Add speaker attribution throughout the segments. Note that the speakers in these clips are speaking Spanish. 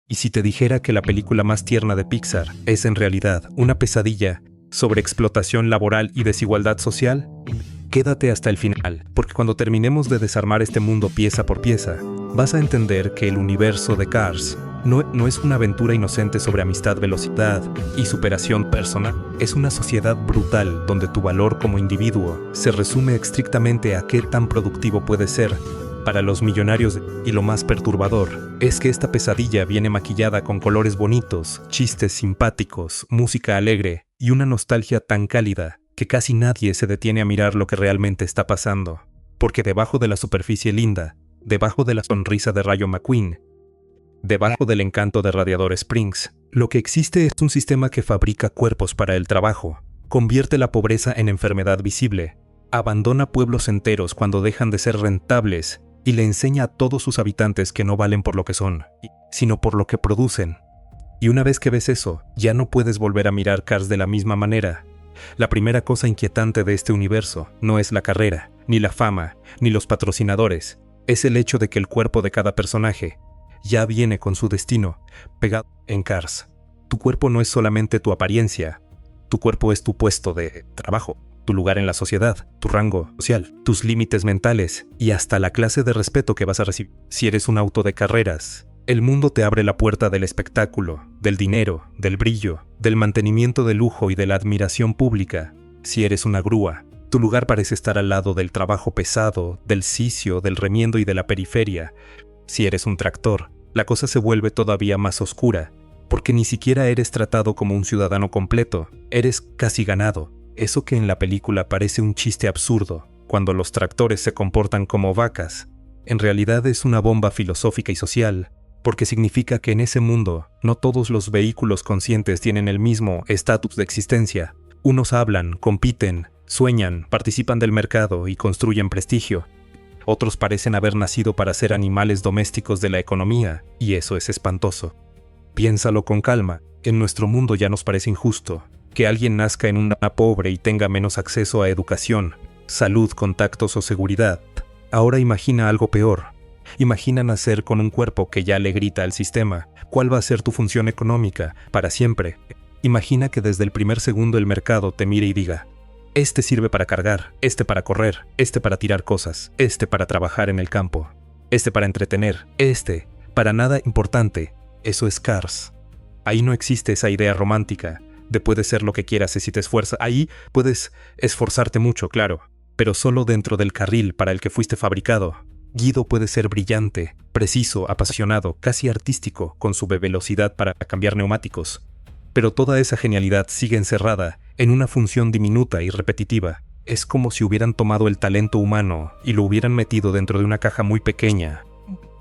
Speaker 1: ¿Y si te dijera que la película más tierna de Pixar es en realidad una pesadilla sobre explotación laboral y desigualdad social? Quédate hasta el final, porque cuando terminemos de desarmar este mundo pieza por pieza, vas a entender que el universo de Cars no es una aventura inocente sobre amistad, velocidad y superación personal. Es una sociedad brutal donde tu valor como individuo se resume estrictamente a qué tan productivo puedes ser para los millonarios. Y lo más perturbador es que esta pesadilla viene maquillada con colores bonitos, chistes simpáticos, música alegre y una nostalgia tan cálida que casi nadie se detiene a mirar lo que realmente está pasando. Porque debajo de la superficie linda, debajo de la sonrisa de Rayo McQueen, debajo del encanto de Radiador Springs, lo que existe es un sistema que fabrica cuerpos para el trabajo, convierte la pobreza en enfermedad visible, abandona pueblos enteros cuando dejan de ser rentables y le enseña a todos sus habitantes que no valen por lo que son, sino por lo que producen. Y una vez que ves eso, ya no puedes volver a mirar Cars de la misma manera. La primera cosa inquietante de este universo no es la carrera, ni la fama, ni los patrocinadores. Es el hecho de que el cuerpo de cada personaje ya viene con su destino pegado en Cars. Tu cuerpo no es solamente tu apariencia. Tu cuerpo es tu puesto de trabajo, tu lugar en la sociedad, tu rango social, tus límites mentales y hasta la clase de respeto que vas a recibir. Si eres un auto de carreras, el mundo te abre la puerta del espectáculo, del dinero, del brillo, del mantenimiento de lujo y de la admiración pública. Si eres una grúa, tu lugar parece estar al lado del trabajo pesado, del sicio, del remiendo y de la periferia. Si eres un tractor, la cosa se vuelve todavía más oscura, porque ni siquiera eres tratado como un ciudadano completo, eres casi ganado. Eso que en la película parece un chiste absurdo, cuando los tractores se comportan como vacas, en realidad es una bomba filosófica y social, porque significa que en ese mundo no todos los vehículos conscientes tienen el mismo estatus de existencia. Unos hablan, compiten, sueñan, participan del mercado y construyen prestigio. Otros parecen haber nacido para ser animales domésticos de la economía, y eso es espantoso. Piénsalo con calma, en nuestro mundo ya nos parece injusto que alguien nazca en una pobre y tenga menos acceso a educación, salud, contactos o seguridad. Ahora imagina algo peor. Imagina nacer con un cuerpo que ya le grita al sistema cuál va a ser tu función económica para siempre. Imagina que desde el primer segundo el mercado te mire y diga: este sirve para cargar, este para correr, este para tirar cosas, este para trabajar en el campo, este para entretener, este para nada importante. Eso es Cars. Ahí no existe esa idea romántica de puedes ser lo que quieras si te esfuerzas. Ahí puedes esforzarte mucho, claro, pero solo dentro del carril para el que fuiste fabricado. Guido puede ser brillante, preciso, apasionado, casi artístico, con su velocidad para cambiar neumáticos. Pero toda esa genialidad sigue encerrada en una función diminuta y repetitiva. Es como si hubieran tomado el talento humano y lo hubieran metido dentro de una caja muy pequeña.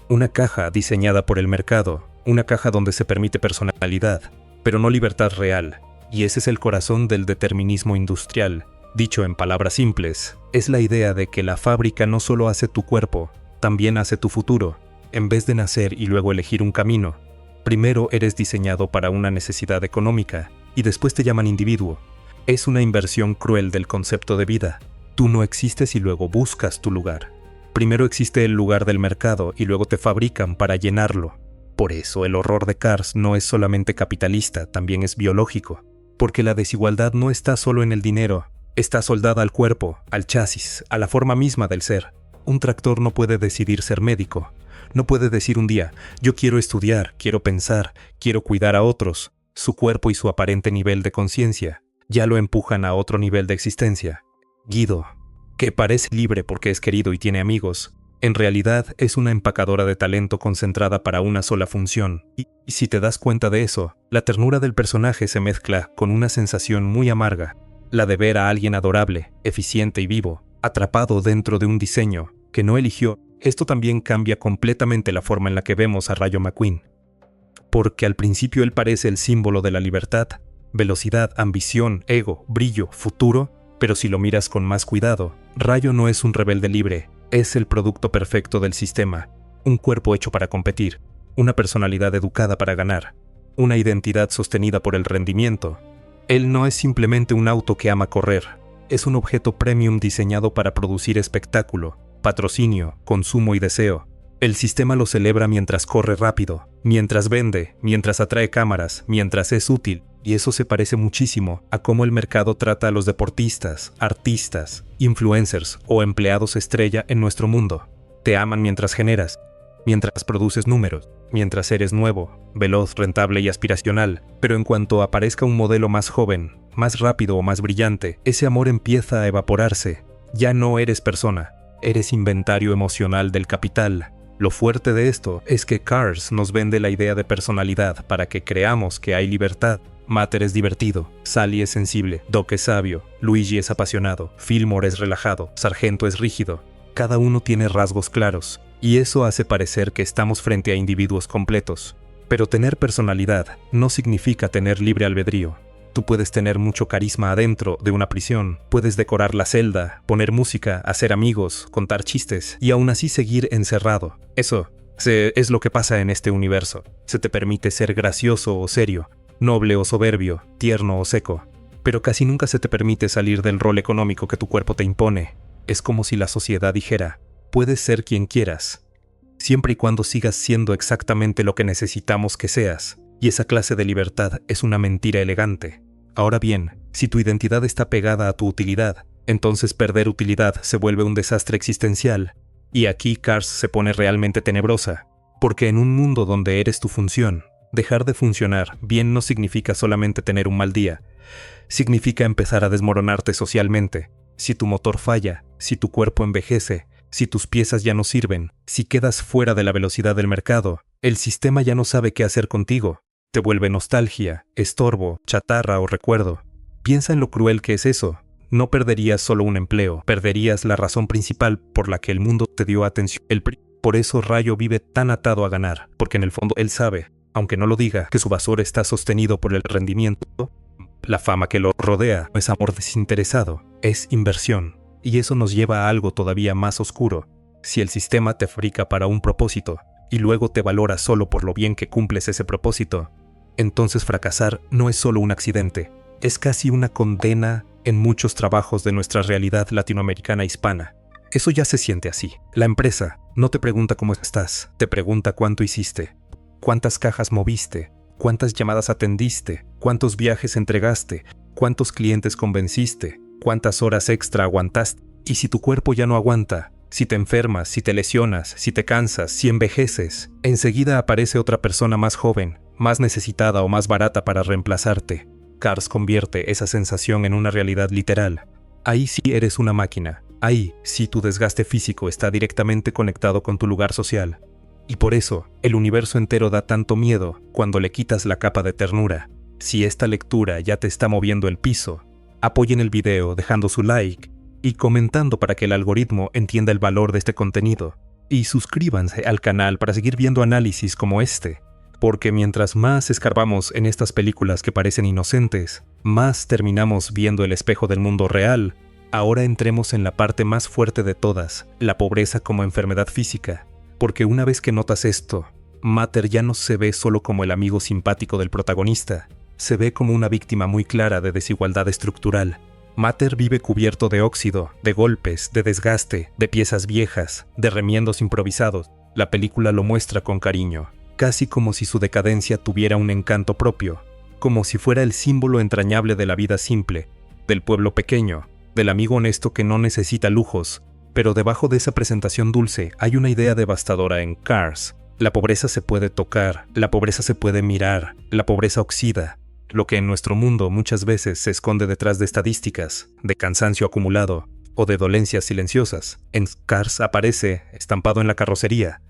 Speaker 1: Una caja diseñada por el mercado, una caja donde se permite personalidad, pero no libertad real. Y ese es el corazón del determinismo industrial. Dicho en palabras simples, es la idea de que la fábrica no solo hace tu cuerpo, también hace tu futuro. En vez de nacer y luego elegir un camino, primero eres diseñado para una necesidad económica y después te llaman individuo. Es una inversión cruel del concepto de vida. Tú no existes y luego buscas tu lugar. Primero existe el lugar del mercado y luego te fabrican para llenarlo. Por eso el horror de Cars no es solamente capitalista, también es biológico. Porque la desigualdad no está solo en el dinero, está soldada al cuerpo, al chasis, a la forma misma del ser. Un tractor no puede decidir ser médico. No puede decir un día: yo quiero estudiar, quiero pensar, quiero cuidar a otros. Su cuerpo y su aparente nivel de conciencia ya lo empujan a otro nivel de existencia. Guido, que parece libre porque es querido y tiene amigos, en realidad es una empacadora de talento concentrada para una sola función. Y si te das cuenta de eso, la ternura del personaje se mezcla con una sensación muy amarga, la de ver a alguien adorable, eficiente y vivo, atrapado dentro de un diseño que no eligió. Esto también cambia completamente la forma en la que vemos a Rayo McQueen. Porque al principio él parece el símbolo de la libertad, velocidad, ambición, ego, brillo, futuro, pero si lo miras con más cuidado, Rayo no es un rebelde libre, es el producto perfecto del sistema, un cuerpo hecho para competir, una personalidad educada para ganar, una identidad sostenida por el rendimiento. Él no es simplemente un auto que ama correr, es un objeto premium diseñado para producir espectáculo, patrocinio, consumo y deseo. El sistema lo celebra mientras corre rápido, mientras vende, mientras atrae cámaras, mientras es útil. Y eso se parece muchísimo a cómo el mercado trata a los deportistas, artistas, influencers o empleados estrella en nuestro mundo. Te aman mientras generas, mientras produces números, mientras eres nuevo, veloz, rentable y aspiracional. Pero en cuanto aparezca un modelo más joven, más rápido o más brillante, ese amor empieza a evaporarse. Ya no eres persona, eres inventario emocional del capital. Lo fuerte de esto es que Cars nos vende la idea de personalidad para que creamos que hay libertad. Mater es divertido, Sally es sensible, Doc es sabio, Luigi es apasionado, Fillmore es relajado, Sargento es rígido. Cada uno tiene rasgos claros, y eso hace parecer que estamos frente a individuos completos. Pero tener personalidad no significa tener libre albedrío. Tú puedes tener mucho carisma adentro de una prisión, puedes decorar la celda, poner música, hacer amigos, contar chistes, y aún así seguir encerrado. Eso es lo que pasa en este universo. Se te permite ser gracioso o serio, noble o soberbio, tierno o seco, pero casi nunca se te permite salir del rol económico que tu cuerpo te impone. Es como si la sociedad dijera, puedes ser quien quieras, siempre y cuando sigas siendo exactamente lo que necesitamos que seas, y esa clase de libertad es una mentira elegante. Ahora bien, si tu identidad está pegada a tu utilidad, entonces perder utilidad se vuelve un desastre existencial, y aquí Cars se pone realmente tenebrosa, porque en un mundo donde eres tu función, dejar de funcionar bien no significa solamente tener un mal día, significa empezar a desmoronarte socialmente. Si tu motor falla, si tu cuerpo envejece, si tus piezas ya no sirven, si quedas fuera de la velocidad del mercado, el sistema ya no sabe qué hacer contigo. Te vuelve nostalgia, estorbo, chatarra o recuerdo. Piensa en lo cruel que es eso. No perderías solo un empleo, perderías la razón principal por la que el mundo te dio atención. Por eso Rayo vive tan atado a ganar, porque en el fondo él sabe, aunque no lo diga, que su basura está sostenido por el rendimiento. La fama que lo rodea no es amor desinteresado, es inversión. Y eso nos lleva a algo todavía más oscuro. Si el sistema te fabrica para un propósito, y luego te valora solo por lo bien que cumples ese propósito, entonces fracasar no es solo un accidente, es casi una condena en muchos trabajos de nuestra realidad latinoamericana hispana. Eso ya se siente así. La empresa no te pregunta cómo estás, te pregunta cuánto hiciste, cuántas cajas moviste, cuántas llamadas atendiste, cuántos viajes entregaste, cuántos clientes convenciste, cuántas horas extra aguantaste. Y si tu cuerpo ya no aguanta, si te enfermas, si te lesionas, si te cansas, si envejeces, enseguida aparece otra persona más joven, más necesitada o más barata para reemplazarte. Cars convierte esa sensación en una realidad literal. Ahí sí eres una máquina. Ahí sí tu desgaste físico está directamente conectado con tu lugar social. Y por eso, el universo entero da tanto miedo cuando le quitas la capa de ternura. Si esta lectura ya te está moviendo el piso, apoyen el video dejando su like y comentando para que el algoritmo entienda el valor de este contenido. Y suscríbanse al canal para seguir viendo análisis como este, porque mientras más escarbamos en estas películas que parecen inocentes, más terminamos viendo el espejo del mundo real. Ahora entremos en la parte más fuerte de todas, la pobreza como enfermedad física, porque una vez que notas esto, Mater ya no se ve solo como el amigo simpático del protagonista, se ve como una víctima muy clara de desigualdad estructural. Mater vive cubierto de óxido, de golpes, de desgaste, de piezas viejas, de remiendos improvisados. La película lo muestra con cariño, casi como si su decadencia tuviera un encanto propio, como si fuera el símbolo entrañable de la vida simple, del pueblo pequeño, del amigo honesto que no necesita lujos. Pero debajo de esa presentación dulce hay una idea devastadora en Cars. La pobreza se puede tocar, la pobreza se puede mirar, la pobreza oxida. Lo que en nuestro mundo muchas veces se esconde detrás de estadísticas, de cansancio acumulado o de dolencias silenciosas, en Cars aparece estampado en la carrocería.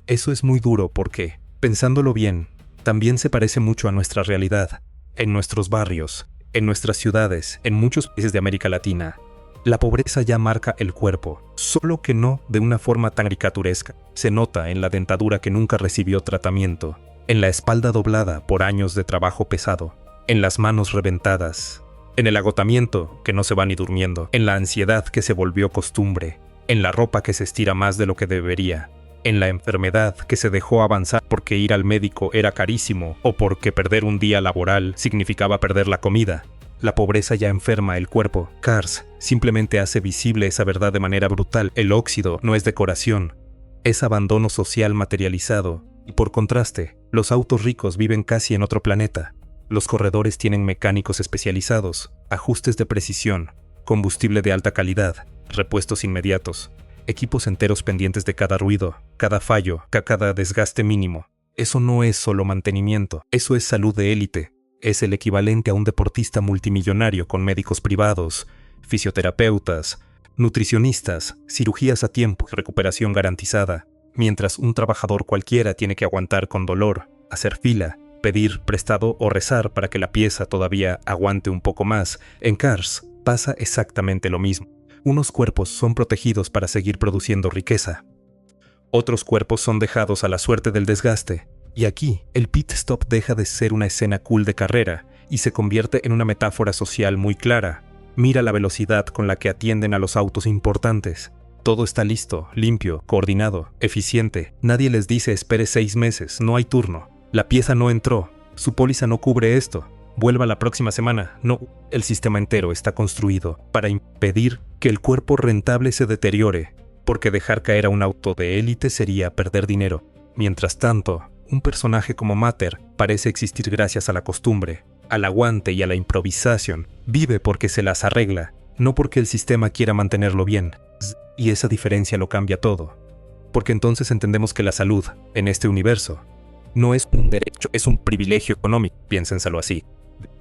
Speaker 1: Eso es muy duro porque, pensándolo bien, también se parece mucho a nuestra realidad, en nuestros barrios, en nuestras ciudades, en muchos países de América Latina. La pobreza ya marca el cuerpo, solo que no de una forma tan caricaturesca. Se nota en la dentadura que nunca recibió tratamiento, en la espalda doblada por años de trabajo pesado, en las manos reventadas, en el agotamiento que no se va ni durmiendo, en la ansiedad que se volvió costumbre, en la ropa que se estira más de lo que debería, en la enfermedad que se dejó avanzar porque ir al médico era carísimo o porque perder un día laboral significaba perder la comida. La pobreza ya enferma el cuerpo. Cars simplemente hace visible esa verdad de manera brutal. El óxido no es decoración, Es abandono social materializado, y por contraste, los autos ricos viven casi en otro planeta. Los corredores tienen mecánicos especializados, ajustes de precisión, combustible de alta calidad, repuestos inmediatos, equipos enteros pendientes de cada ruido, cada fallo, cada desgaste mínimo. Eso no es solo mantenimiento, eso es salud de élite. Es el equivalente a un deportista multimillonario con médicos privados, fisioterapeutas, nutricionistas, cirugías a tiempo y recuperación garantizada, mientras un trabajador cualquiera tiene que aguantar con dolor, hacer fila, pedir prestado o rezar para que la pieza todavía aguante un poco más. En Cars pasa exactamente lo mismo. Unos cuerpos son protegidos para seguir produciendo riqueza. Otros cuerpos son dejados a la suerte del desgaste. Y aquí, el pit stop deja de ser una escena cool de carrera y se convierte en una metáfora social muy clara. Mira la velocidad con la que atienden a los autos importantes. Todo está listo, limpio, coordinado, eficiente. Nadie les dice espere 6 meses, no hay turno. La pieza no entró, su póliza no cubre esto. Vuelva la próxima semana. No, el sistema entero está construido para impedir que el cuerpo rentable se deteriore, porque dejar caer a un auto de élite sería perder dinero. Mientras tanto, un personaje como Mater parece existir gracias a la costumbre, al aguante y a la improvisación. Vive porque se las arregla, no porque el sistema quiera mantenerlo bien. Y esa diferencia lo cambia todo. Porque entonces entendemos que la salud, en este universo, no es un derecho, es un privilegio económico. Piénsenselo así.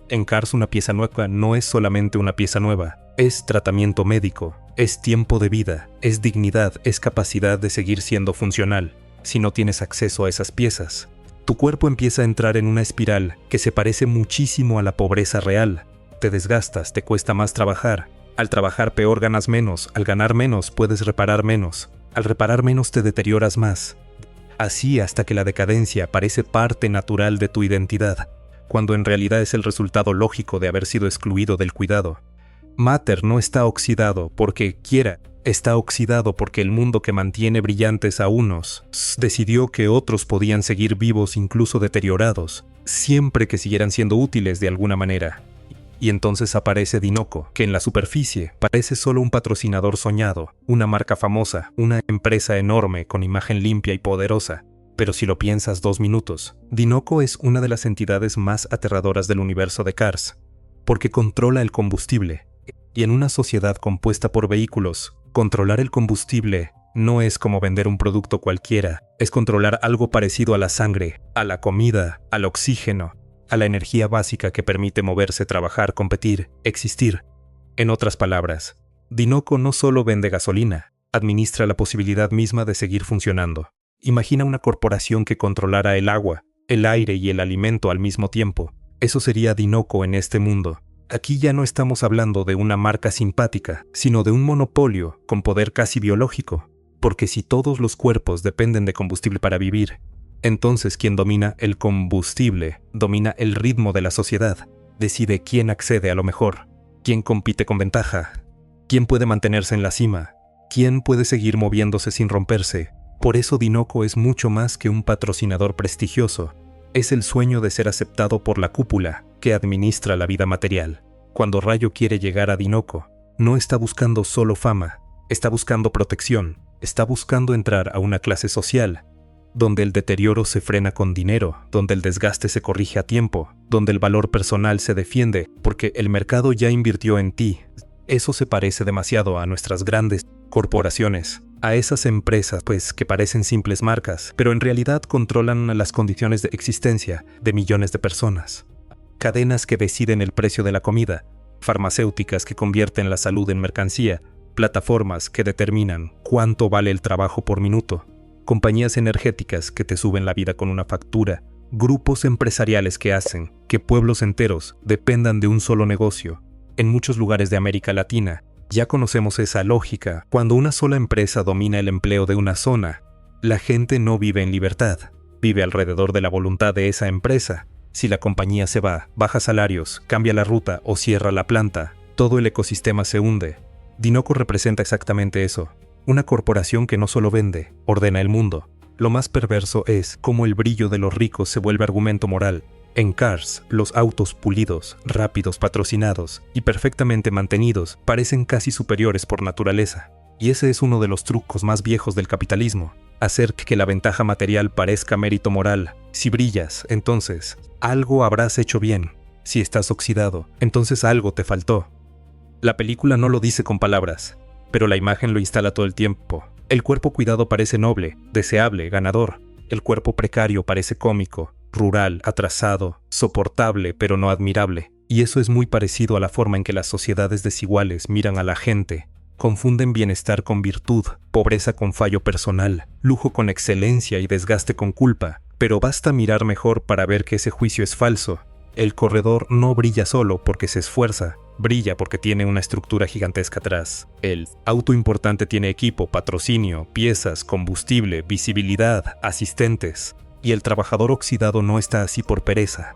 Speaker 1: En Cars una pieza nueva no es solamente una pieza nueva, es tratamiento médico, es tiempo de vida, es dignidad, es capacidad de seguir siendo funcional. Si no tienes acceso a esas piezas, tu cuerpo empieza a entrar en una espiral que se parece muchísimo a la pobreza real. Te desgastas, te cuesta más trabajar. Al trabajar peor ganas menos, al ganar menos puedes reparar menos. Al reparar menos te deterioras más. Así hasta que la decadencia parece parte natural de tu identidad, cuando en realidad es el resultado lógico de haber sido excluido del cuidado. Mater no está oxidado porque quiera, está oxidado porque el mundo que mantiene brillantes a unos decidió que otros podían seguir vivos incluso deteriorados, siempre que siguieran siendo útiles de alguna manera. Y entonces aparece Dinoco, que en la superficie parece solo un patrocinador soñado, una marca famosa, una empresa enorme con imagen limpia y poderosa. Pero si lo piensas 2 minutos, Dinoco es una de las entidades más aterradoras del universo de Cars, porque controla el combustible. Y en una sociedad compuesta por vehículos, controlar el combustible no es como vender un producto cualquiera, es controlar algo parecido a la sangre, a la comida, al oxígeno, a la energía básica que permite moverse, trabajar, competir, existir. En otras palabras, Dinoco no solo vende gasolina, administra la posibilidad misma de seguir funcionando. Imagina una corporación que controlara el agua, el aire y el alimento al mismo tiempo. Eso sería Dinoco en este mundo. Aquí ya no estamos hablando de una marca simpática, sino de un monopolio con poder casi biológico. Porque si todos los cuerpos dependen de combustible para vivir, entonces quien domina el combustible domina el ritmo de la sociedad, decide quién accede a lo mejor, quién compite con ventaja, quién puede mantenerse en la cima, quién puede seguir moviéndose sin romperse. Por eso Dinoco es mucho más que un patrocinador prestigioso. Es el sueño de ser aceptado por la cúpula que administra la vida material. Cuando Rayo quiere llegar a Dinoco, no está buscando solo fama, está buscando protección, está buscando entrar a una clase social, donde el deterioro se frena con dinero, donde el desgaste se corrige a tiempo, donde el valor personal se defiende, porque el mercado ya invirtió en ti. Eso se parece demasiado a nuestras grandes corporaciones, a esas empresas que parecen simples marcas, pero en realidad controlan las condiciones de existencia de millones de personas. Cadenas que deciden el precio de la comida, farmacéuticas que convierten la salud en mercancía, plataformas que determinan cuánto vale el trabajo por minuto, compañías energéticas que te suben la vida con una factura, grupos empresariales que hacen que pueblos enteros dependan de un solo negocio. En muchos lugares de América Latina ya conocemos esa lógica. Cuando una sola empresa domina el empleo de una zona, la gente no vive en libertad, vive alrededor de la voluntad de esa empresa. Si la compañía se va, baja salarios, cambia la ruta o cierra la planta, todo el ecosistema se hunde. Dinoco representa exactamente eso. Una corporación que no solo vende, ordena el mundo. Lo más perverso es cómo el brillo de los ricos se vuelve argumento moral. En Cars, los autos pulidos, rápidos, patrocinados y perfectamente mantenidos parecen casi superiores por naturaleza. Y ese es uno de los trucos más viejos del capitalismo. hacer que la ventaja material parezca mérito moral. Si brillas, entonces algo habrás hecho bien. Si estás oxidado, entonces algo te faltó. La película no lo dice con palabras, pero la imagen lo instala todo el tiempo. El cuerpo cuidado parece noble, deseable, ganador. El cuerpo precario parece cómico, rural, atrasado, soportable, pero no admirable. Y eso es muy parecido a la forma en que las sociedades desiguales miran a la gente. Confunden bienestar con virtud, pobreza con fallo personal, lujo con excelencia y desgaste con culpa. Pero basta mirar mejor para ver que ese juicio es falso. El corredor no brilla solo porque se esfuerza, brilla porque tiene una estructura gigantesca atrás. El auto importante tiene equipo, patrocinio, piezas, combustible, visibilidad, asistentes. Y el trabajador oxidado no está así por pereza.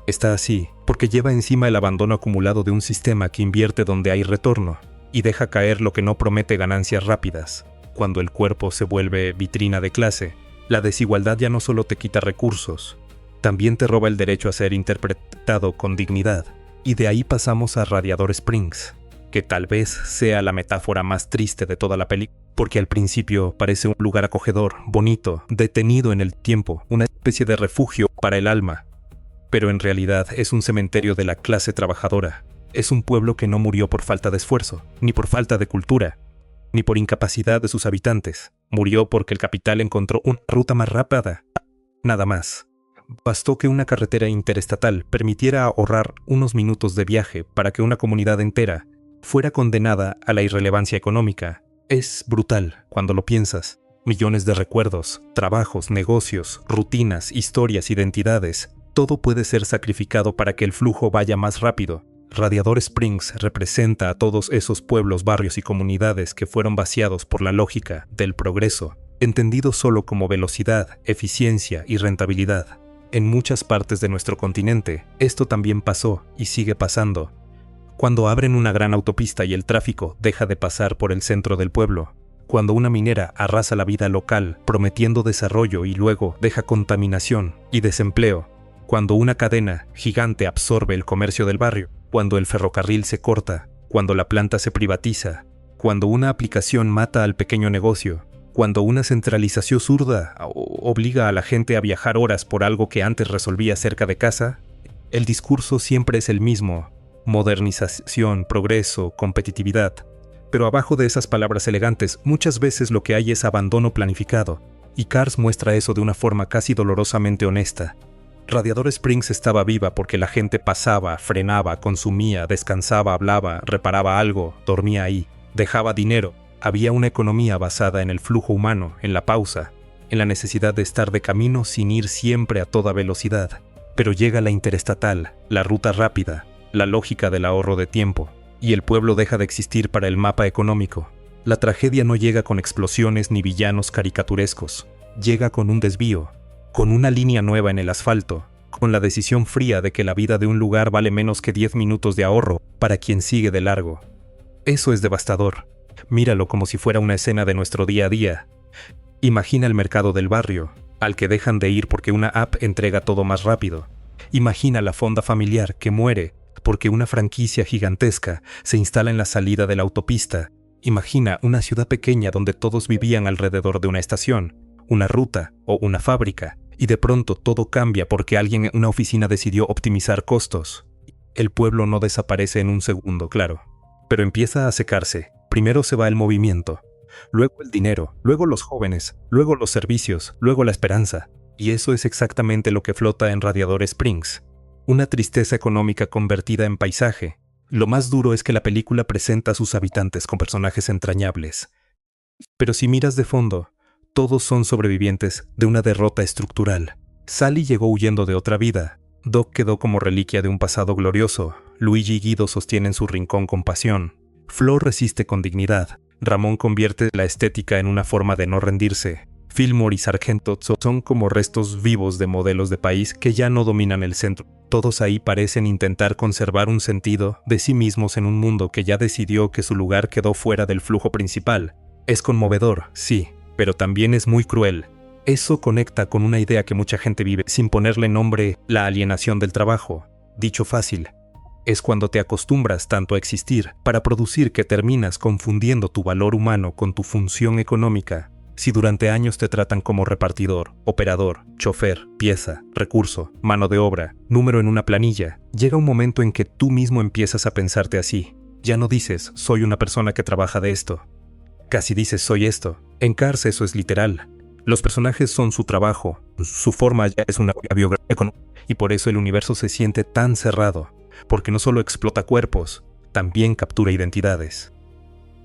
Speaker 1: Está así porque lleva encima el abandono acumulado de un sistema que invierte donde hay retorno y deja caer lo que no promete ganancias rápidas. Cuando el cuerpo se vuelve vitrina de clase, la desigualdad ya no solo te quita recursos, también te roba el derecho a ser interpretado con dignidad. Y de ahí pasamos a Radiador Springs, que tal vez sea la metáfora más triste de toda la película, porque al principio parece un lugar acogedor, bonito, detenido en el tiempo, una especie de refugio para el alma. Pero en realidad es un cementerio de la clase trabajadora. Es un pueblo que no murió por falta de esfuerzo, ni por falta de cultura, ni por incapacidad de sus habitantes. Murió porque el capital encontró una ruta más rápida. Nada más. Bastó que una carretera interestatal permitiera ahorrar unos minutos de viaje para que una comunidad entera fuera condenada a la irrelevancia económica. Es brutal cuando lo piensas. Millones de recuerdos, trabajos, negocios, rutinas, historias, identidades. Todo puede ser sacrificado para que el flujo vaya más rápido. Radiador Springs representa a todos esos pueblos, barrios y comunidades que fueron vaciados por la lógica del progreso, entendido solo como velocidad, eficiencia y rentabilidad. En muchas partes de nuestro continente, esto también pasó y sigue pasando. Cuando abren una gran autopista y el tráfico deja de pasar por el centro del pueblo. Cuando una minera arrasa la vida local, prometiendo desarrollo y luego deja contaminación y desempleo. Cuando una cadena gigante absorbe el comercio del barrio. Cuando el ferrocarril se corta. Cuando la planta se privatiza. Cuando una aplicación mata al pequeño negocio. Cuando una centralización zurda obliga a la gente a viajar horas por algo que antes resolvía cerca de casa, el discurso siempre es el mismo: modernización, progreso, competitividad. Pero abajo de esas palabras elegantes, muchas veces lo que hay es abandono planificado, y Cars muestra eso de una forma casi dolorosamente honesta. Radiador Springs estaba viva porque la gente pasaba, frenaba, consumía, descansaba, hablaba, reparaba algo, dormía ahí, dejaba dinero. Había una economía basada en el flujo humano, en la pausa, en la necesidad de estar de camino sin ir siempre a toda velocidad. Pero llega la interestatal, la ruta rápida, la lógica del ahorro de tiempo, y el pueblo deja de existir para el mapa económico. La tragedia no llega con explosiones ni villanos caricaturescos, llega con un desvío, con una línea nueva en el asfalto, con la decisión fría de que la vida de un lugar vale menos que 10 minutos de ahorro para quien sigue de largo. Eso es devastador. Míralo como si fuera una escena de nuestro día a día. Imagina el mercado del barrio, al que dejan de ir porque una app entrega todo más rápido. Imagina la fonda familiar que muere porque una franquicia gigantesca se instala en la salida de la autopista. Imagina una ciudad pequeña donde todos vivían alrededor de una estación, una ruta o una fábrica, y de pronto todo cambia porque alguien en una oficina decidió optimizar costos. El pueblo no desaparece en un segundo, claro, pero empieza a secarse. Primero se va el movimiento, luego el dinero, luego los jóvenes, luego los servicios, luego la esperanza. Y eso es exactamente lo que flota en Radiador Springs. Una tristeza económica convertida en paisaje. Lo más duro es que la película presenta a sus habitantes con personajes entrañables. Pero si miras de fondo, todos son sobrevivientes de una derrota estructural. Sally llegó huyendo de otra vida. Doc quedó como reliquia de un pasado glorioso. Luigi y Guido sostienen su rincón con pasión. Flor resiste con dignidad. Ramón convierte la estética en una forma de no rendirse. Fillmore y Sargento son como restos vivos de modelos de país que ya no dominan el centro. Todos ahí parecen intentar conservar un sentido de sí mismos en un mundo que ya decidió que su lugar quedó fuera del flujo principal. Es conmovedor, sí, pero también es muy cruel. Eso conecta con una idea que mucha gente vive sin ponerle nombre: la alienación del trabajo. Dicho fácil, es cuando te acostumbras tanto a existir para producir que terminas confundiendo tu valor humano con tu función económica. Si durante años te tratan como repartidor, operador, chofer, pieza, recurso, mano de obra, número en una planilla, llega un momento en que tú mismo empiezas a pensarte así. Ya no dices, soy una persona que trabaja de esto. Casi dices, soy esto. En Cars eso es literal. Los personajes son su trabajo, su forma ya es una biografía, y por eso el universo se siente tan cerrado, porque no solo explota cuerpos, también captura identidades.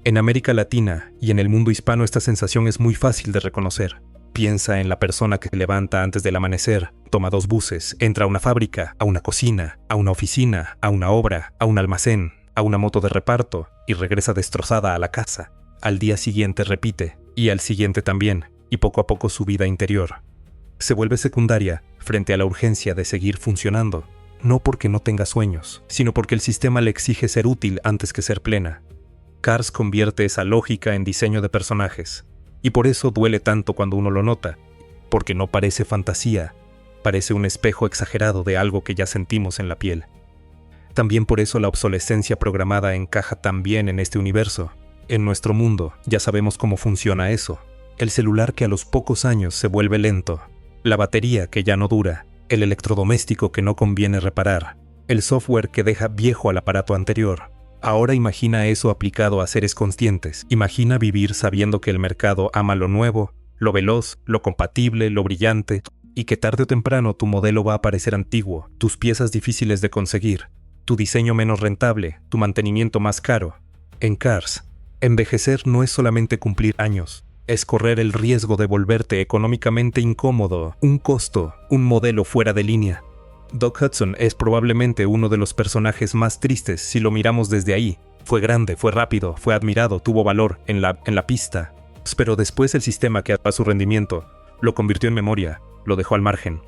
Speaker 1: En América Latina y en el mundo hispano esta sensación es muy fácil de reconocer. Piensa en la persona que se levanta antes del amanecer, toma 2 buses, entra a una fábrica, a una cocina, a una oficina, a una obra, a un almacén, a una moto de reparto y regresa destrozada a la casa. Al día siguiente repite, y al siguiente también, y poco a poco su vida interior se vuelve secundaria frente a la urgencia de seguir funcionando, no porque no tenga sueños, sino porque el sistema le exige ser útil antes que ser plena. Cars convierte esa lógica en diseño de personajes, y por eso duele tanto cuando uno lo nota, porque no parece fantasía, parece un espejo exagerado de algo que ya sentimos en la piel. También por eso la obsolescencia programada encaja tan bien en este universo. En nuestro mundo ya sabemos cómo funciona eso. El celular que a los pocos años se vuelve lento, la batería que ya no dura, el electrodoméstico que no conviene reparar, el software que deja viejo al aparato anterior. Ahora imagina eso aplicado a seres conscientes. Imagina vivir sabiendo que el mercado ama lo nuevo, lo veloz, lo compatible, lo brillante, y que tarde o temprano tu modelo va a parecer antiguo, tus piezas difíciles de conseguir, tu diseño menos rentable, tu mantenimiento más caro. En Cars, envejecer no es solamente cumplir años. Es correr el riesgo de volverte económicamente incómodo, un costo, un modelo fuera de línea. Doc Hudson es probablemente uno de los personajes más tristes si lo miramos desde ahí. Fue grande, fue rápido, fue admirado, tuvo valor en la pista. Pero después el sistema que a su rendimiento lo convirtió en memoria, lo dejó al margen.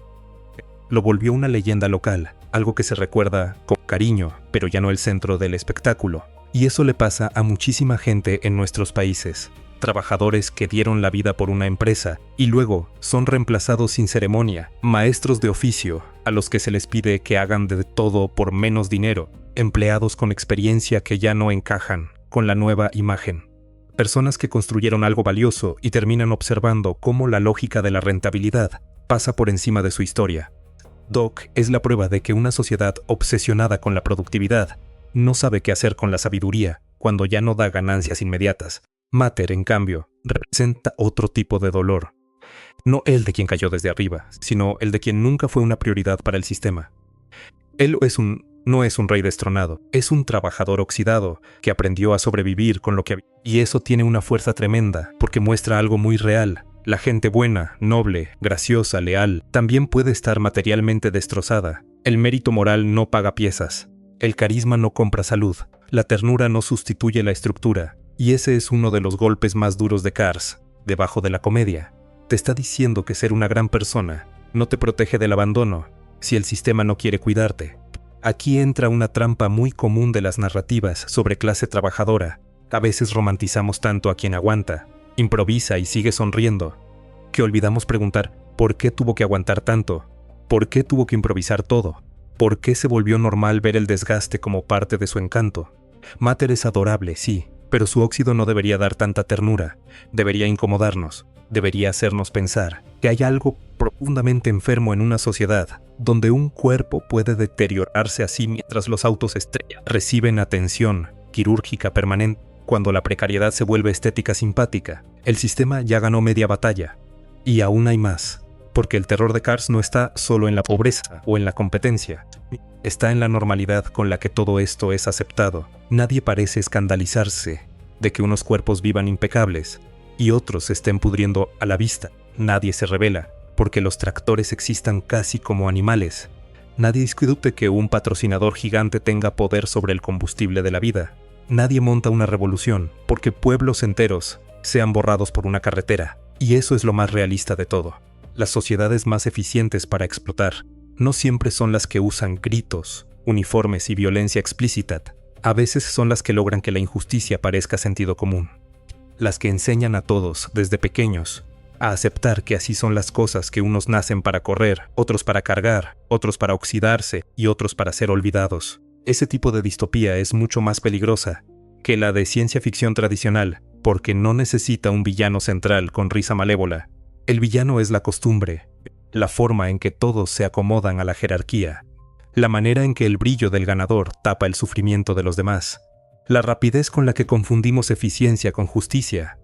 Speaker 1: Lo volvió una leyenda local, algo que se recuerda con cariño, pero ya no el centro del espectáculo. Y eso le pasa a muchísima gente en nuestros países. Trabajadores que dieron la vida por una empresa y luego son reemplazados sin ceremonia, maestros de oficio a los que se les pide que hagan de todo por menos dinero, empleados con experiencia que ya no encajan con la nueva imagen. Personas que construyeron algo valioso y terminan observando cómo la lógica de la rentabilidad pasa por encima de su historia. Doc es la prueba de que una sociedad obsesionada con la productividad no sabe qué hacer con la sabiduría cuando ya no da ganancias inmediatas. Mater, en cambio, representa otro tipo de dolor. No el de quien cayó desde arriba, sino el de quien nunca fue una prioridad para el sistema. Él no es un rey destronado, es un trabajador oxidado que aprendió a sobrevivir con lo que había. Y eso tiene una fuerza tremenda, porque muestra algo muy real. La gente buena, noble, graciosa, leal, también puede estar materialmente destrozada. El mérito moral no paga piezas. El carisma no compra salud. La ternura no sustituye la estructura. Y ese es uno de los golpes más duros de Cars, debajo de la comedia. Te está diciendo que ser una gran persona no te protege del abandono, si el sistema no quiere cuidarte. Aquí entra una trampa muy común de las narrativas sobre clase trabajadora. A veces romantizamos tanto a quien aguanta, improvisa y sigue sonriendo, que olvidamos preguntar ¿por qué tuvo que aguantar tanto? ¿Por qué tuvo que improvisar todo? ¿Por qué se volvió normal ver el desgaste como parte de su encanto? Mater es adorable, sí, pero su óxido no debería dar tanta ternura, debería incomodarnos, debería hacernos pensar que hay algo profundamente enfermo en una sociedad donde un cuerpo puede deteriorarse así mientras los autos estrella reciben atención quirúrgica permanente. Cuando la precariedad se vuelve estética simpática, el sistema ya ganó media batalla. Y aún hay más, porque el terror de Cars no está solo en la pobreza o en la competencia. Está en la normalidad con la que todo esto es aceptado. Nadie parece escandalizarse de que unos cuerpos vivan impecables y otros se estén pudriendo a la vista. Nadie se rebela porque los tractores existan casi como animales. Nadie discute que un patrocinador gigante tenga poder sobre el combustible de la vida. Nadie monta una revolución porque pueblos enteros sean borrados por una carretera. Y eso es lo más realista de todo. Las sociedades más eficientes para explotar no siempre son las que usan gritos, uniformes y violencia explícita. A veces son las que logran que la injusticia parezca sentido común. Las que enseñan a todos, desde pequeños, a aceptar que así son las cosas, que unos nacen para correr, otros para cargar, otros para oxidarse y otros para ser olvidados. Ese tipo de distopía es mucho más peligrosa que la de ciencia ficción tradicional, porque no necesita un villano central con risa malévola. El villano es la costumbre, la forma en que todos se acomodan a la jerarquía, la manera en que el brillo del ganador tapa el sufrimiento de los demás, la rapidez con la que confundimos eficiencia con justicia.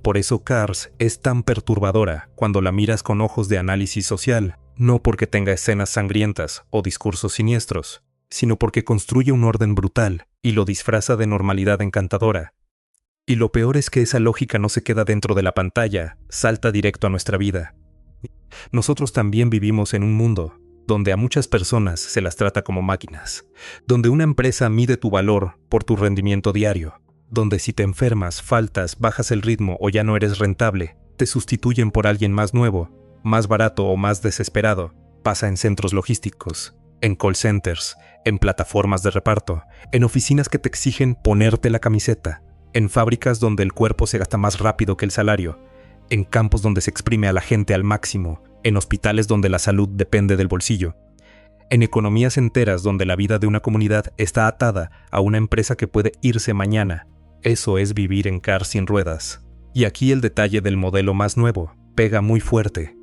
Speaker 1: Por eso Cars es tan perturbadora cuando la miras con ojos de análisis social, no porque tenga escenas sangrientas o discursos siniestros, sino porque construye un orden brutal y lo disfraza de normalidad encantadora. Y lo peor es que esa lógica no se queda dentro de la pantalla, salta directo a nuestra vida. Nosotros también vivimos en un mundo donde a muchas personas se las trata como máquinas, donde una empresa mide tu valor por tu rendimiento diario, donde si te enfermas, faltas, bajas el ritmo o ya no eres rentable, te sustituyen por alguien más nuevo, más barato o más desesperado. Pasa en centros logísticos, en call centers, en plataformas de reparto, en oficinas que te exigen ponerte la camiseta, en fábricas donde el cuerpo se gasta más rápido que el salario, en campos donde se exprime a la gente al máximo, en hospitales donde la salud depende del bolsillo, en economías enteras donde la vida de una comunidad está atada a una empresa que puede irse mañana. Eso es vivir en Cars sin ruedas. Y aquí el detalle del modelo más nuevo pega muy fuerte.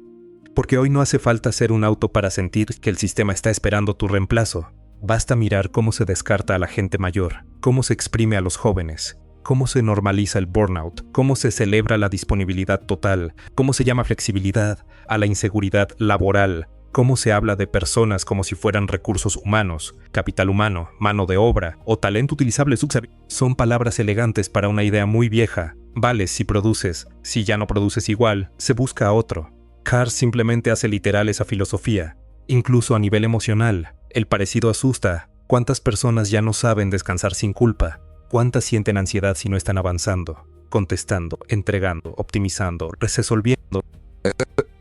Speaker 1: Porque hoy no hace falta ser un auto para sentir que el sistema está esperando tu reemplazo. Basta mirar cómo se descarta a la gente mayor, cómo se exprime a los jóvenes, cómo se normaliza el burnout, cómo se celebra la disponibilidad total, cómo se llama flexibilidad a la inseguridad laboral, cómo se habla de personas como si fueran recursos humanos, capital humano, mano de obra o talento utilizable subserviente. Son palabras elegantes para una idea muy vieja. Vales si produces, si ya no produces igual, se busca a otro. Cars simplemente hace literal esa filosofía. Incluso a nivel emocional, el parecido asusta. ¿Cuántas personas ya no saben descansar sin culpa? ¿Cuántas sienten ansiedad si no están avanzando, contestando, entregando, optimizando, resolviendo?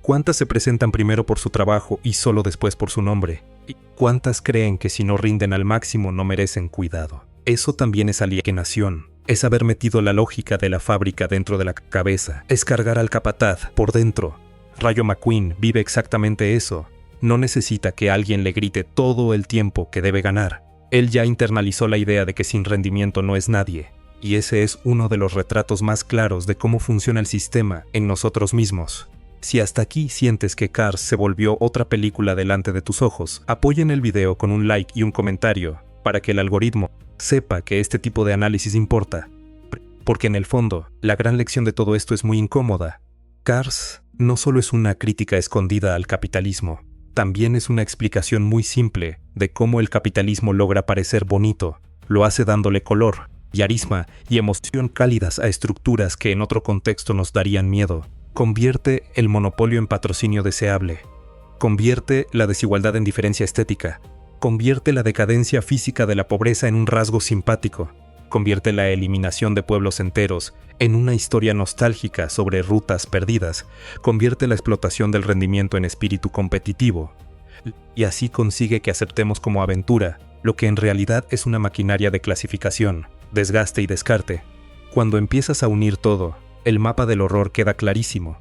Speaker 1: ¿Cuántas se presentan primero por su trabajo y solo después por su nombre? ¿Y cuántas creen que si no rinden al máximo no merecen cuidado? Eso también es alienación. Es haber metido la lógica de la fábrica dentro de la cabeza. Es cargar al capataz por dentro. Rayo McQueen vive exactamente eso. No necesita que alguien le grite todo el tiempo que debe ganar. Él ya internalizó la idea de que sin rendimiento no es nadie. Y ese es uno de los retratos más claros de cómo funciona el sistema en nosotros mismos. Si hasta aquí sientes que Cars se volvió otra película delante de tus ojos, apoyen el video con un like y un comentario para que el algoritmo sepa que este tipo de análisis importa. Porque en el fondo, la gran lección de todo esto es muy incómoda. Cars no solo es una crítica escondida al capitalismo, también es una explicación muy simple de cómo el capitalismo logra parecer bonito. Lo hace dándole color, carisma y emoción cálidas a estructuras que en otro contexto nos darían miedo. Convierte el monopolio en patrocinio deseable. Convierte la desigualdad en diferencia estética. Convierte la decadencia física de la pobreza en un rasgo simpático. Convierte la eliminación de pueblos enteros en una historia nostálgica sobre rutas perdidas. Convierte la explotación del rendimiento en espíritu competitivo. Y así consigue que aceptemos como aventura lo que en realidad es una maquinaria de clasificación, desgaste y descarte. Cuando empiezas a unir todo, el mapa del horror queda clarísimo.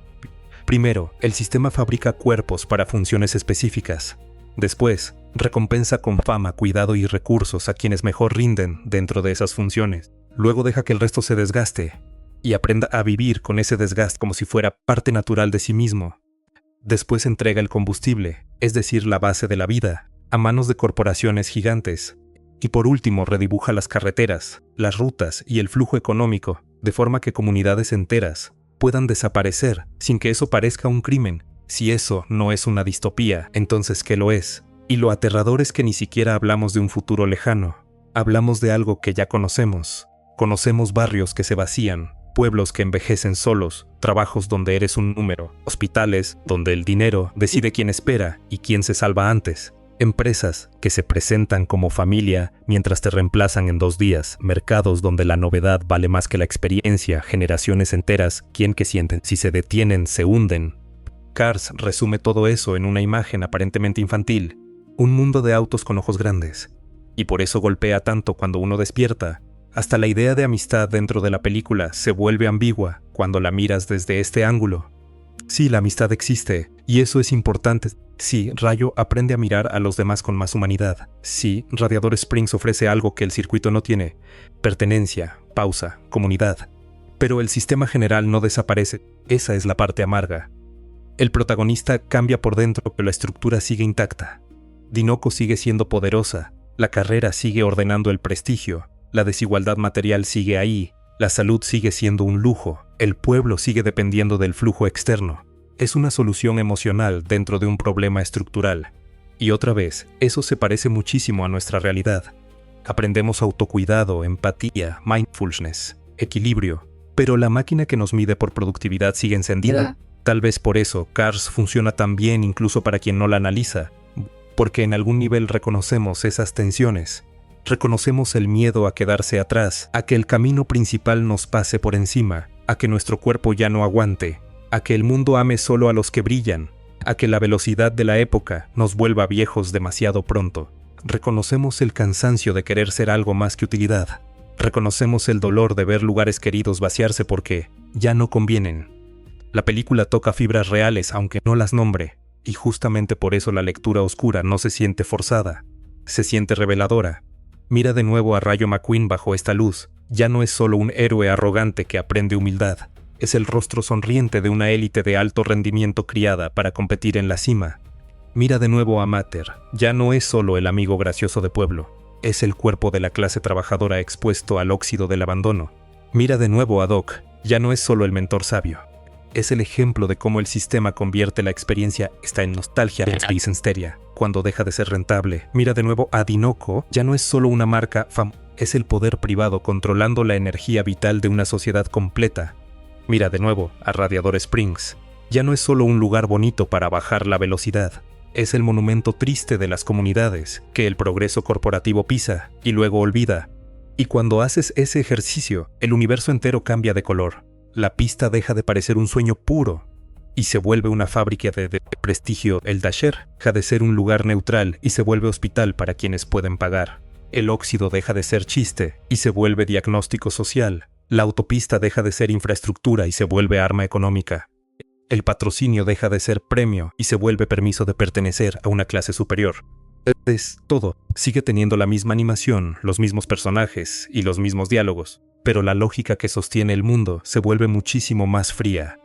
Speaker 1: Primero, el sistema fabrica cuerpos para funciones específicas. Después, recompensa con fama, cuidado y recursos a quienes mejor rinden dentro de esas funciones. Luego deja que el resto se desgaste y aprenda a vivir con ese desgaste como si fuera parte natural de sí mismo. Después entrega el combustible, es decir, la base de la vida, a manos de corporaciones gigantes. Y por último, redibuja las carreteras, las rutas y el flujo económico, de forma que comunidades enteras puedan desaparecer sin que eso parezca un crimen. Si eso no es una distopía, entonces ¿qué lo es? Y lo aterrador es que ni siquiera hablamos de un futuro lejano. Hablamos de algo que ya conocemos. Conocemos barrios que se vacían, pueblos que envejecen solos, trabajos donde eres un número, hospitales donde el dinero decide quién espera y quién se salva antes, empresas que se presentan como familia mientras te reemplazan en 2 días, mercados donde la novedad vale más que la experiencia, generaciones enteras, ¿quién que sienten? Si se detienen, se hunden. Cars resume todo eso en una imagen aparentemente infantil, un mundo de autos con ojos grandes. Y por eso golpea tanto cuando uno despierta. Hasta la idea de amistad dentro de la película se vuelve ambigua cuando la miras desde este ángulo. Sí, la amistad existe, y eso es importante. Sí, Rayo aprende a mirar a los demás con más humanidad. Sí, Radiador Springs ofrece algo que el circuito no tiene: pertenencia, pausa, comunidad. Pero el sistema general no desaparece, esa es la parte amarga. El protagonista cambia por dentro, pero la estructura sigue intacta. Dinoco sigue siendo poderosa, la carrera sigue ordenando el prestigio, la desigualdad material sigue ahí, la salud sigue siendo un lujo, el pueblo sigue dependiendo del flujo externo. Es una solución emocional dentro de un problema estructural. Y otra vez, eso se parece muchísimo a nuestra realidad. Aprendemos autocuidado, empatía, mindfulness, equilibrio, pero la máquina que nos mide por productividad sigue encendida. Tal vez por eso Cars funciona tan bien incluso para quien no la analiza, porque en algún nivel reconocemos esas tensiones. Reconocemos el miedo a quedarse atrás, a que el camino principal nos pase por encima, a que nuestro cuerpo ya no aguante, a que el mundo ame solo a los que brillan, a que la velocidad de la época nos vuelva viejos demasiado pronto. Reconocemos el cansancio de querer ser algo más que utilidad. Reconocemos el dolor de ver lugares queridos vaciarse porque ya no convienen. La película toca fibras reales aunque no las nombre, y justamente por eso la lectura oscura no se siente forzada, se siente reveladora. Mira de nuevo a Rayo McQueen bajo esta luz. Ya no es solo un héroe arrogante que aprende humildad, es el rostro sonriente de una élite de alto rendimiento criada para competir en la cima. Mira de nuevo a Mater, ya no es solo el amigo gracioso de pueblo, es el cuerpo de la clase trabajadora expuesto al óxido del abandono. Mira de nuevo a Doc, ya no es solo el mentor sabio, es el ejemplo de cómo el sistema convierte la experiencia en nostalgia y histeria, cuando deja de ser rentable. Mira de nuevo a Dinoco, ya no es solo una marca es el poder privado controlando la energía vital de una sociedad completa. Mira de nuevo a Radiador Springs, ya no es solo un lugar bonito para bajar la velocidad, es el monumento triste de las comunidades que el progreso corporativo pisa y luego olvida. Y cuando haces ese ejercicio, el universo entero cambia de color. La pista deja de parecer un sueño puro y se vuelve una fábrica de prestigio. El Dasher deja de ser un lugar neutral y se vuelve hospital para quienes pueden pagar. El óxido deja de ser chiste y se vuelve diagnóstico social. La autopista deja de ser infraestructura y se vuelve arma económica. El patrocinio deja de ser premio y se vuelve permiso de pertenecer a una clase superior. Es todo. Sigue teniendo la misma animación, los mismos personajes y los mismos diálogos, pero la lógica que sostiene el mundo se vuelve muchísimo más fría.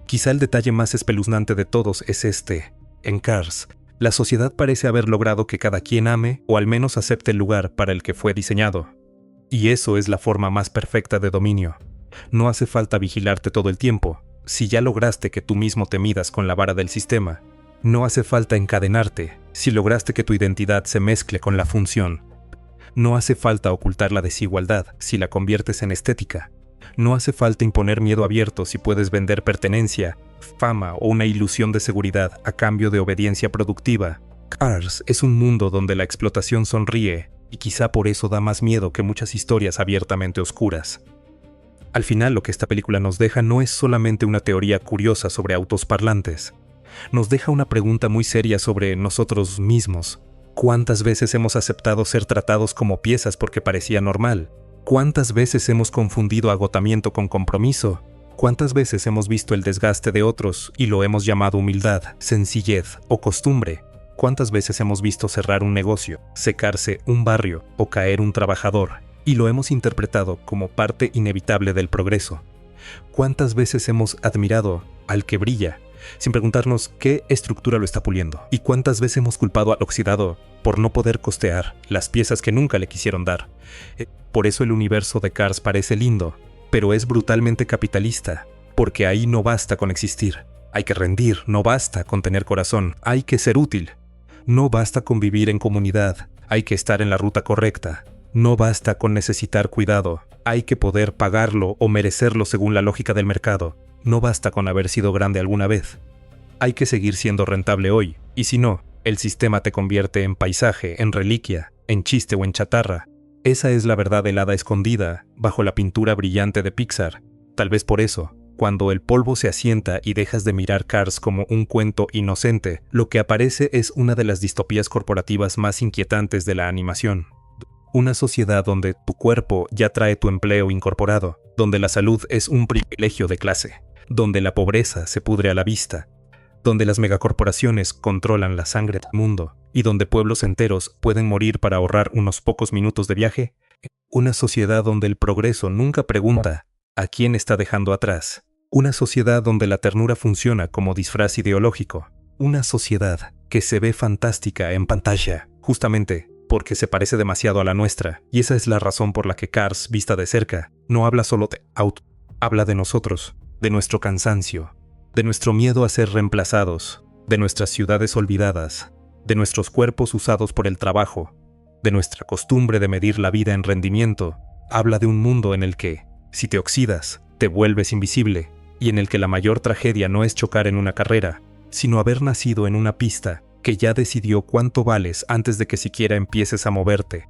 Speaker 1: Quizá el detalle más espeluznante de todos es este. En Cars, la sociedad parece haber logrado que cada quien ame o al menos acepte el lugar para el que fue diseñado. Y eso es la forma más perfecta de dominio. No hace falta vigilarte todo el tiempo. Si ya lograste que tú mismo te midas con la vara del sistema, no hace falta encadenarte. Si lograste que tu identidad se mezcle con la función, no hace falta ocultar la desigualdad si la conviertes en estética. No hace falta imponer miedo abierto si puedes vender pertenencia, fama o una ilusión de seguridad a cambio de obediencia productiva. Cars es un mundo donde la explotación sonríe y quizá por eso da más miedo que muchas historias abiertamente oscuras. Al final, lo que esta película nos deja no es solamente una teoría curiosa sobre autos parlantes. Nos deja una pregunta muy seria sobre nosotros mismos. ¿Cuántas veces hemos aceptado ser tratados como piezas porque parecía normal? ¿Cuántas veces hemos confundido agotamiento con compromiso? ¿Cuántas veces hemos visto el desgaste de otros y lo hemos llamado humildad, sencillez o costumbre? ¿Cuántas veces hemos visto cerrar un negocio, secarse un barrio o caer un trabajador y lo hemos interpretado como parte inevitable del progreso? ¿Cuántas veces hemos admirado al que brilla sin preguntarnos qué estructura lo está puliendo? ¿Y cuántas veces hemos culpado al oxidado por no poder costear las piezas que nunca le quisieron dar? Por eso el universo de Cars parece lindo, pero es brutalmente capitalista, porque ahí no basta con existir. Hay que rendir, no basta con tener corazón, hay que ser útil. No basta con vivir en comunidad, hay que estar en la ruta correcta. No basta con necesitar cuidado, hay que poder pagarlo o merecerlo según la lógica del mercado. No basta con haber sido grande alguna vez. Hay que seguir siendo rentable hoy, y si no, el sistema te convierte en paisaje, en reliquia, en chiste o en chatarra. Esa es la verdad helada escondida bajo la pintura brillante de Pixar. Tal vez por eso, cuando el polvo se asienta y dejas de mirar Cars como un cuento inocente, lo que aparece es una de las distopías corporativas más inquietantes de la animación. Una sociedad donde tu cuerpo ya trae tu empleo incorporado, donde la salud es un privilegio de clase, donde la pobreza se pudre a la vista, donde las megacorporaciones controlan la sangre del mundo y donde pueblos enteros pueden morir para ahorrar unos pocos minutos de viaje. Una sociedad donde el progreso nunca pregunta ¿A quién está dejando atrás? Una sociedad donde la ternura funciona como disfraz ideológico. Una sociedad que se ve fantástica en pantalla, justamente porque se parece demasiado a la nuestra. Y esa es la razón por la que Cars, vista de cerca, no habla solo de auto. Habla de nosotros, de nuestro cansancio, de nuestro miedo a ser reemplazados, de nuestras ciudades olvidadas, de nuestros cuerpos usados por el trabajo, de nuestra costumbre de medir la vida en rendimiento. Habla de un mundo en el que, si te oxidas, te vuelves invisible, y en el que la mayor tragedia no es chocar en una carrera, sino haber nacido en una pista que ya decidió cuánto vales antes de que siquiera empieces a moverte.